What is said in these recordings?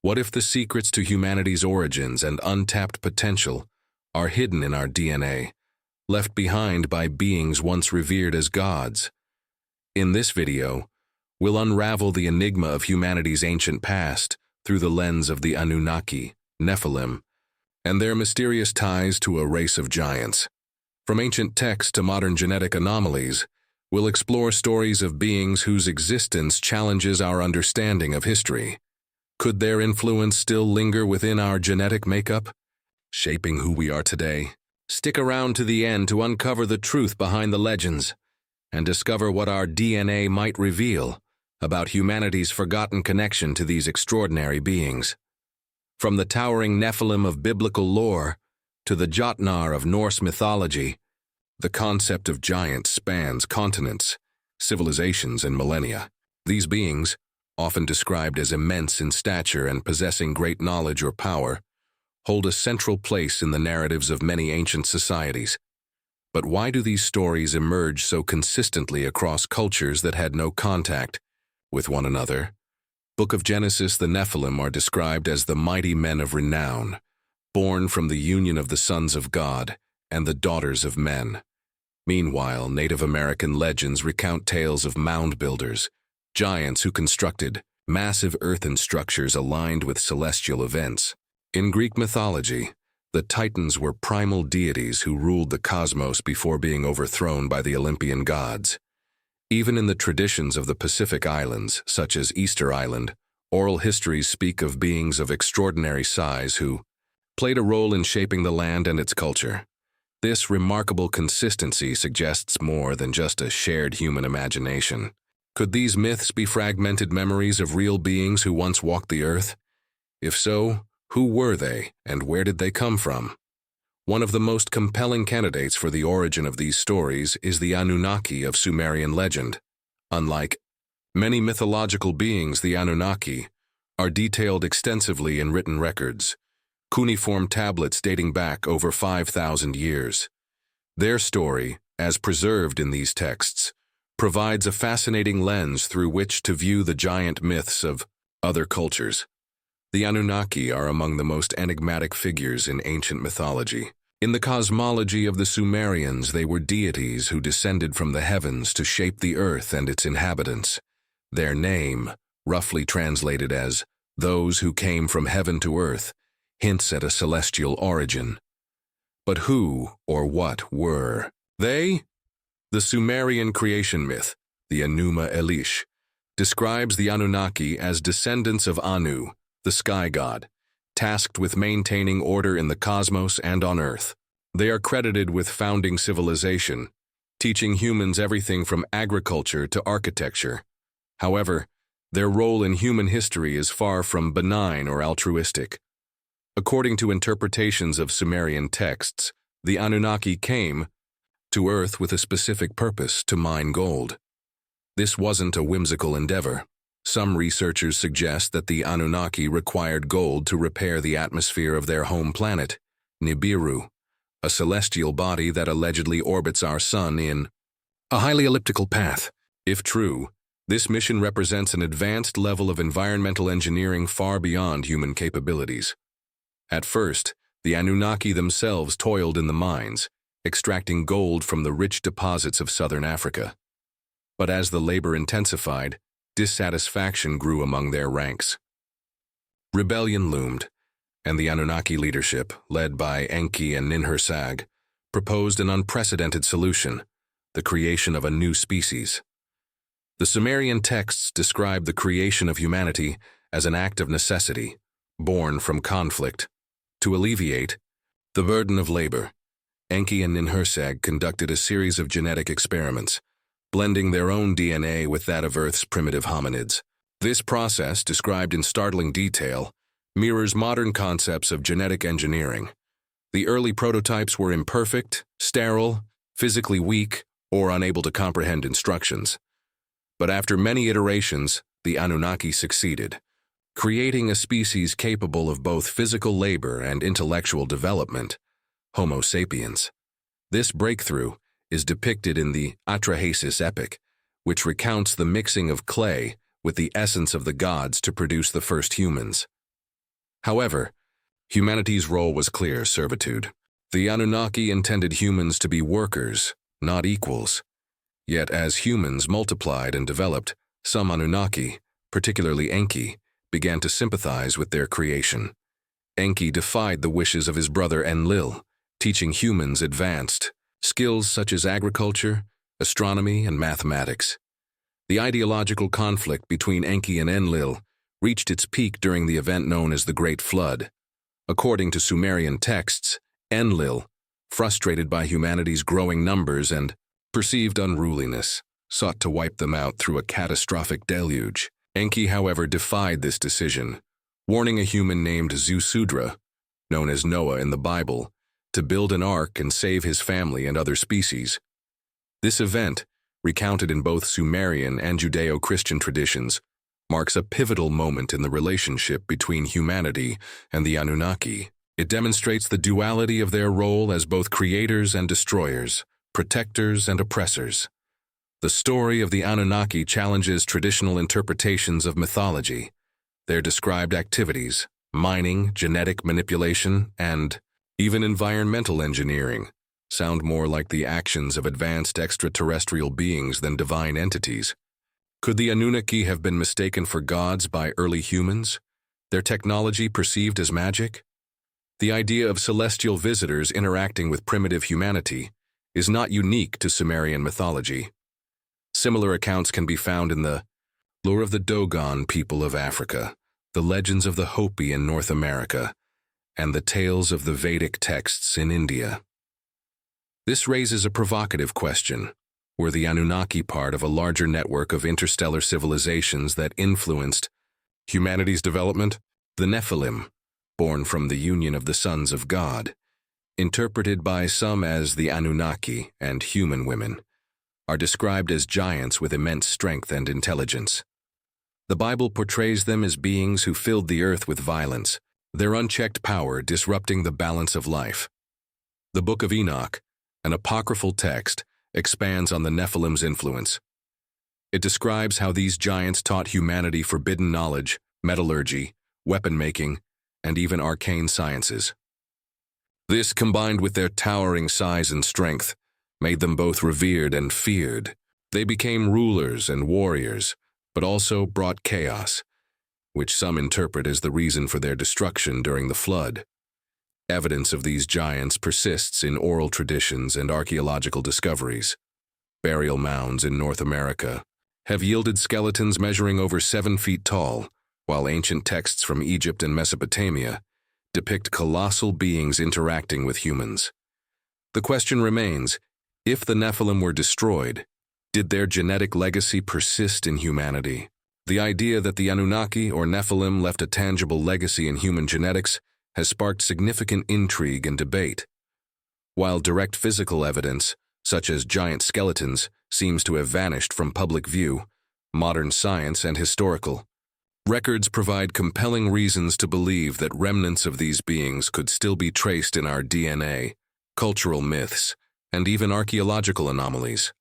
What if the secrets to humanity's origins and untapped potential are hidden in our DNA, left behind by beings once revered as gods? In this video, we'll unravel the enigma of humanity's ancient past through the lens of the Anunnaki, Nephilim, and their mysterious ties to a race of giants. From ancient texts to modern genetic anomalies, we'll explore stories of beings whose existence challenges our understanding of history. Could their influence still linger within our genetic makeup, shaping who we are today? Stick around to the end to uncover the truth behind the legends and discover what our DNA might reveal about humanity's forgotten connection to these extraordinary beings. From the towering Nephilim of biblical lore to the Jotnar of Norse mythology, the concept of giants spans continents, civilizations, and millennia. These beings, often described as immense in stature and possessing great knowledge or power, hold a central place in the narratives of many ancient societies. But why do these stories emerge so consistently across cultures that had no contact with one another? Book of Genesis, the Nephilim are described as the mighty men of renown, born from the union of the sons of God and the daughters of men. Meanwhile, Native American legends recount tales of mound builders, giants who constructed massive earthen structures aligned with celestial events. In Greek mythology, the Titans were primal deities who ruled the cosmos before being overthrown by the Olympian gods. Even in the traditions of the Pacific Islands, such as Easter Island, oral histories speak of beings of extraordinary size who played a role in shaping the land and its culture. This remarkable consistency suggests more than just a shared human imagination. Could these myths be fragmented memories of real beings who once walked the earth? If so, who were they, and where did they come from? One of the most compelling candidates for the origin of these stories is the Anunnaki of Sumerian legend. Unlike many mythological beings, the Anunnaki are detailed extensively in written records, cuneiform tablets dating back over 5,000 years. Their story, as preserved in these texts, provides a fascinating lens through which to view the giant myths of other cultures. The Anunnaki are among the most enigmatic figures in ancient mythology. In the cosmology of the Sumerians, they were deities who descended from the heavens to shape the earth and its inhabitants. Their name, roughly translated as those who came from heaven to earth, hints at a celestial origin. But who or what were they? The Sumerian creation myth, the Enuma Elish, describes the Anunnaki as descendants of Anu, the sky god, tasked with maintaining order in the cosmos and on Earth. They are credited with founding civilization, teaching humans everything from agriculture to architecture. However, their role in human history is far from benign or altruistic. According to interpretations of Sumerian texts, the Anunnaki came to Earth with a specific purpose: to mine gold. This wasn't a whimsical endeavor. Some researchers suggest that the Anunnaki required gold to repair the atmosphere of their home planet, Nibiru, a celestial body that allegedly orbits our sun in a highly elliptical path. If true, this mission represents an advanced level of environmental engineering far beyond human capabilities. At first, the Anunnaki themselves toiled in the mines, extracting gold from the rich deposits of southern Africa. But as the labor intensified, dissatisfaction grew among their ranks. Rebellion loomed, and the Anunnaki leadership, led by Enki and Ninhursag, proposed an unprecedented solution: the creation of a new species. The Sumerian texts describe the creation of humanity as an act of necessity, born from conflict. To alleviate the burden of labor, Enki and Ninhursag conducted a series of genetic experiments, blending their own DNA with that of Earth's primitive hominids. This process, described in startling detail, mirrors modern concepts of genetic engineering. The early prototypes were imperfect, sterile, physically weak, or unable to comprehend instructions. But after many iterations, the Anunnaki succeeded, creating a species capable of both physical labor and intellectual development, Homo sapiens. This breakthrough is depicted in the Atrahasis epic, which recounts the mixing of clay with the essence of the gods to produce the first humans. However, humanity's role was clear: servitude. The Anunnaki intended humans to be workers, not equals. Yet as humans multiplied and developed, some Anunnaki, particularly Enki, began to sympathize with their creation. Enki defied the wishes of his brother Enlil, teaching humans advanced skills such as agriculture, astronomy, and mathematics. The ideological conflict between Enki and Enlil reached its peak during the event known as the Great Flood. According to Sumerian texts, Enlil, frustrated by humanity's growing numbers and perceived unruliness, sought to wipe them out through a catastrophic deluge. Enki, however, defied this decision, warning a human named Zusudra, known as Noah in the Bible, to build an ark and save his family and other species. This event, recounted in both Sumerian and Judeo-Christian traditions, marks a pivotal moment in the relationship between humanity and the Anunnaki. It demonstrates the duality of their role as both creators and destroyers, protectors and oppressors. The story of the Anunnaki challenges traditional interpretations of mythology. Their described activities, mining, genetic manipulation, and even environmental engineering, sound more like the actions of advanced extraterrestrial beings than divine entities. Could the Anunnaki have been mistaken for gods by early humans, their technology perceived as magic? The idea of celestial visitors interacting with primitive humanity is not unique to Sumerian mythology. Similar accounts can be found in the lore of the Dogon people of Africa, the legends of the Hopi in North America, and the tales of the Vedic texts in India. This raises a provocative question. Were the Anunnaki part of a larger network of interstellar civilizations that influenced humanity's development? The Nephilim, born from the union of the sons of God, interpreted by some as the Anunnaki and human women, are described as giants with immense strength and intelligence. The Bible portrays them as beings who filled the earth with violence, their unchecked power disrupting the balance of life. The Book of Enoch, an apocryphal text, expands on the Nephilim's influence. It describes how these giants taught humanity forbidden knowledge, metallurgy, weapon-making, and even arcane sciences. This, combined with their towering size and strength, made them both revered and feared. They became rulers and warriors, but also brought chaos, which some interpret as the reason for their destruction during the flood. Evidence of these giants persists in oral traditions and archaeological discoveries. Burial mounds in North America have yielded skeletons measuring over 7 feet tall, while ancient texts from Egypt and Mesopotamia depict colossal beings interacting with humans. The question remains, if the Nephilim were destroyed, did their genetic legacy persist in humanity? The idea that the Anunnaki or Nephilim left a tangible legacy in human genetics has sparked significant intrigue and debate. While direct physical evidence, such as giant skeletons, seems to have vanished from public view, modern science and historical records provide compelling reasons to believe that remnants of these beings could still be traced in our DNA, cultural myths, and even archaeological anomalies.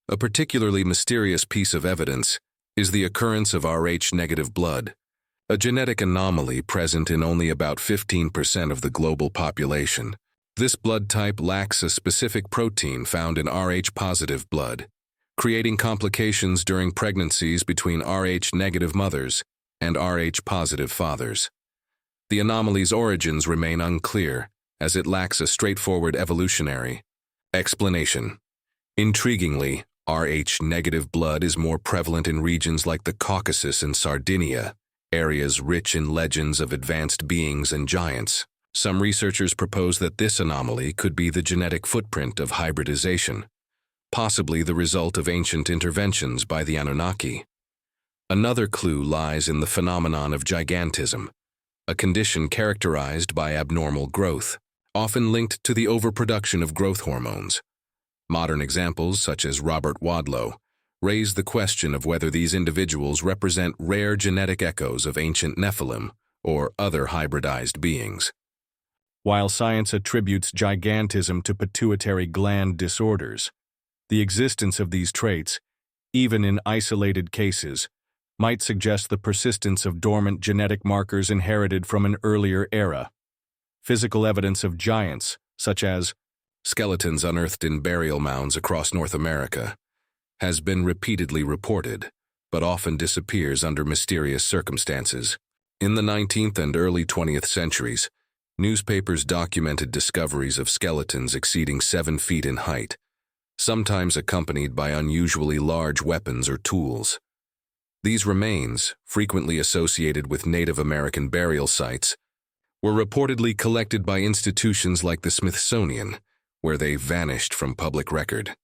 A particularly mysterious piece of evidence is the occurrence of Rh-negative blood, a genetic anomaly present in only about 15% of the global population. This blood type lacks a specific protein found in Rh-positive blood, creating complications during pregnancies between Rh-negative mothers and Rh-positive fathers. The anomaly's origins remain unclear, as it lacks a straightforward evolutionary explanation. Intriguingly, Rh-negative blood is more prevalent in regions like the Caucasus and Sardinia, areas rich in legends of advanced beings and giants. Some researchers propose that this anomaly could be the genetic footprint of hybridization, possibly the result of ancient interventions by the Anunnaki. Another clue lies in the phenomenon of gigantism, a condition characterized by abnormal growth, often linked to the overproduction of growth hormones. Modern examples, such as Robert Wadlow, raise the question of whether these individuals represent rare genetic echoes of ancient Nephilim or other hybridized beings. While science attributes gigantism to pituitary gland disorders, the existence of these traits, even in isolated cases, might suggest the persistence of dormant genetic markers inherited from an earlier era. Physical evidence of giants, such as skeletons unearthed in burial mounds across North America, has been repeatedly reported, but often disappears under mysterious circumstances. In the 19th and early 20th centuries, newspapers documented discoveries of skeletons exceeding 7 feet in height, sometimes accompanied by unusually large weapons or tools. These remains, frequently associated with Native American burial sites, were reportedly collected by institutions like the Smithsonian, where they vanished from public record.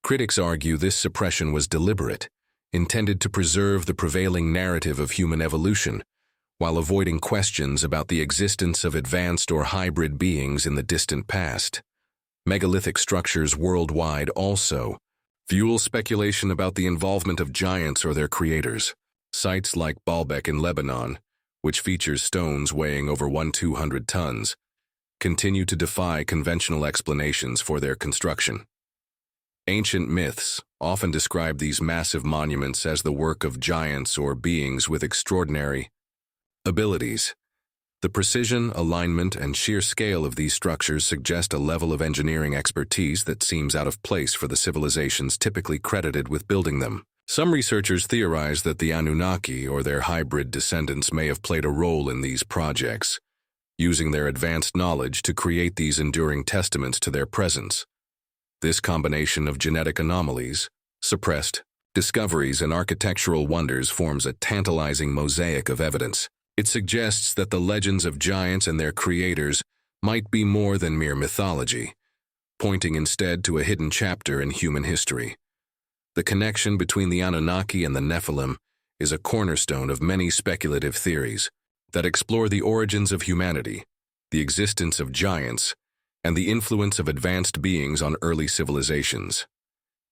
Critics argue this suppression was deliberate, intended to preserve the prevailing narrative of human evolution, while avoiding questions about the existence of advanced or hybrid beings in the distant past. Megalithic structures worldwide also fuel speculation about the involvement of giants or their creators. Sites like Baalbek in Lebanon, which features stones weighing over 200 tons, continue to defy conventional explanations for their construction. Ancient myths often describe these massive monuments as the work of giants or beings with extraordinary abilities. The precision, alignment, and sheer scale of these structures suggest a level of engineering expertise that seems out of place for the civilizations typically credited with building them. Some researchers theorize that the Anunnaki or their hybrid descendants may have played a role in these projects, using their advanced knowledge to create these enduring testaments to their presence. This combination of genetic anomalies, suppressed discoveries, and architectural wonders forms a tantalizing mosaic of evidence. It suggests that the legends of giants and their creators might be more than mere mythology, pointing instead to a hidden chapter in human history. The connection between the Anunnaki and the Nephilim is a cornerstone of many speculative theories that explore the origins of humanity, the existence of giants, and the influence of advanced beings on early civilizations.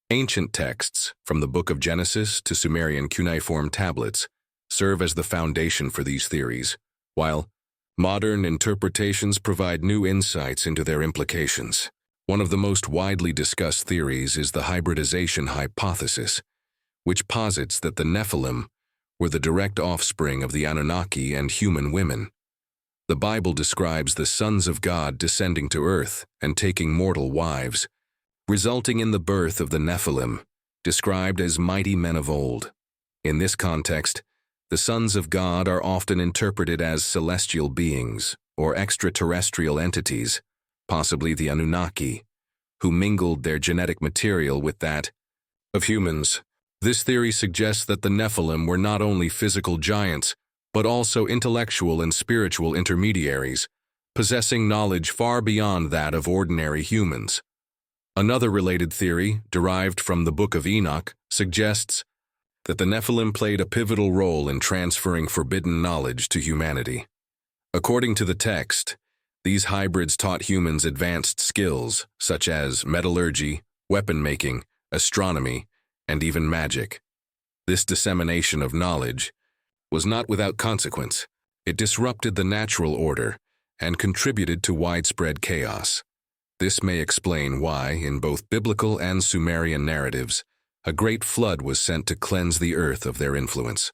Ancient texts, from the Book of Genesis to Sumerian cuneiform tablets, serve as the foundation for these theories, while modern interpretations provide new insights into their implications. One of the most widely discussed theories is the hybridization hypothesis, which posits that the Nephilim were the direct offspring of the Anunnaki and human women. The Bible describes the sons of God descending to earth and taking mortal wives, resulting in the birth of the Nephilim, described as mighty men of old. In this context, the sons of God are often interpreted as celestial beings or extraterrestrial entities, possibly the Anunnaki, who mingled their genetic material with that of humans. This theory suggests that the Nephilim were not only physical giants, but also intellectual and spiritual intermediaries, possessing knowledge far beyond that of ordinary humans. Another related theory, derived from the Book of Enoch, suggests that the Nephilim played a pivotal role in transferring forbidden knowledge to humanity. According to the text, these hybrids taught humans advanced skills such as metallurgy, weapon-making, astronomy, and even magic. This dissemination of knowledge was not without consequence. It disrupted the natural order and contributed to widespread chaos. This may explain why, in both biblical and Sumerian narratives, a great flood was sent to cleanse the earth of their influence.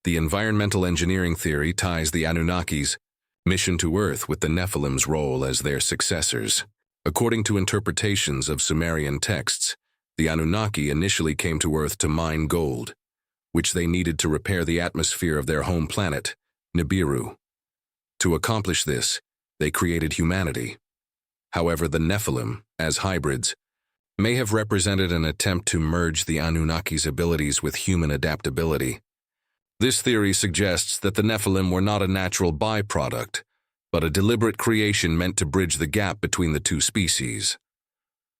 The environmental engineering theory ties the Anunnaki's mission to Earth with the Nephilim's role as their successors. According to interpretations of Sumerian texts, the Anunnaki initially came to Earth to mine gold, which they needed to repair the atmosphere of their home planet, Nibiru. To accomplish this, they created humanity. However, the Nephilim, as hybrids, may have represented an attempt to merge the Anunnaki's abilities with human adaptability. This theory suggests that the Nephilim were not a natural byproduct, but a deliberate creation meant to bridge the gap between the two species.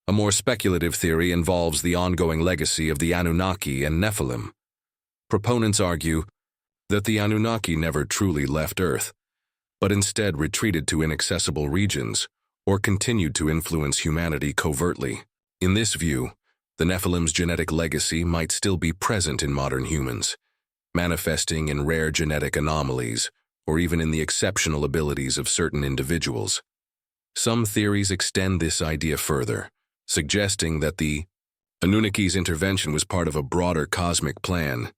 A more speculative theory involves the ongoing legacy of the Anunnaki and Nephilim. Proponents argue that the Anunnaki never truly left Earth, but instead retreated to inaccessible regions or continued to influence humanity covertly. In this view, the Nephilim's genetic legacy might still be present in modern humans, manifesting in rare genetic anomalies or even in the exceptional abilities of certain individuals. Some theories extend this idea further, suggesting that the Anunnaki's intervention was part of a broader cosmic plan.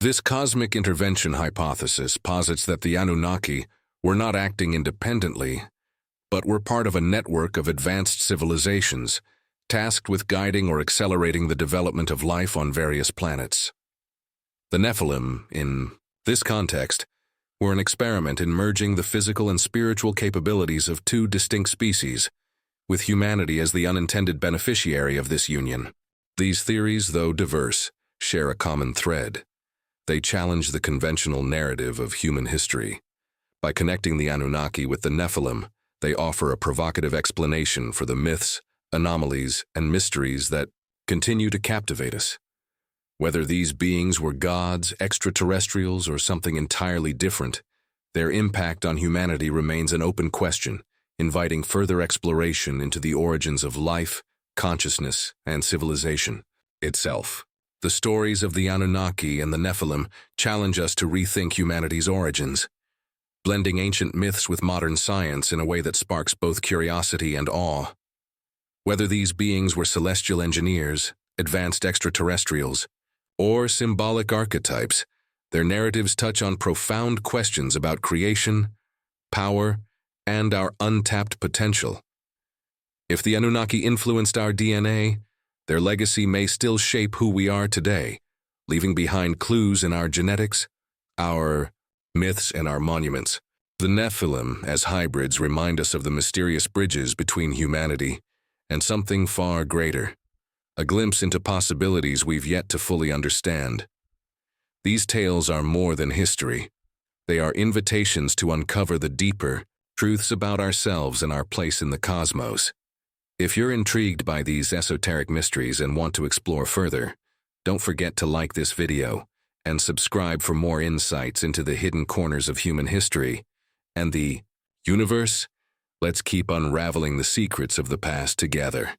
This cosmic intervention hypothesis posits that the Anunnaki were not acting independently, but were part of a network of advanced civilizations, tasked with guiding or accelerating the development of life on various planets. The Nephilim, in this context, were an experiment in merging the physical and spiritual capabilities of two distinct species, with humanity as the unintended beneficiary of this union. These theories, though diverse, share a common thread. They challenge the conventional narrative of human history. By connecting the Anunnaki with the Nephilim, they offer a provocative explanation for the myths, anomalies, and mysteries that continue to captivate us. Whether these beings were gods, extraterrestrials, or something entirely different, their impact on humanity remains an open question, inviting further exploration into the origins of life, consciousness, and civilization itself. The stories of the Anunnaki and the Nephilim challenge us to rethink humanity's origins, blending ancient myths with modern science in a way that sparks both curiosity and awe. Whether these beings were celestial engineers, advanced extraterrestrials, or symbolic archetypes, their narratives touch on profound questions about creation, power, and our untapped potential. If the Anunnaki influenced our DNA, their legacy may still shape who we are today, leaving behind clues in our genetics, our myths, and our monuments. The Nephilim, as hybrids, remind us of the mysterious bridges between humanity and something far greater, a glimpse into possibilities we've yet to fully understand. These tales are more than history. They are invitations to uncover the deeper truths about ourselves and our place in the cosmos. If you're intrigued by these esoteric mysteries and want to explore further, don't forget to like this video and subscribe for more insights into the hidden corners of human history and the universe. Let's keep unraveling the secrets of the past together.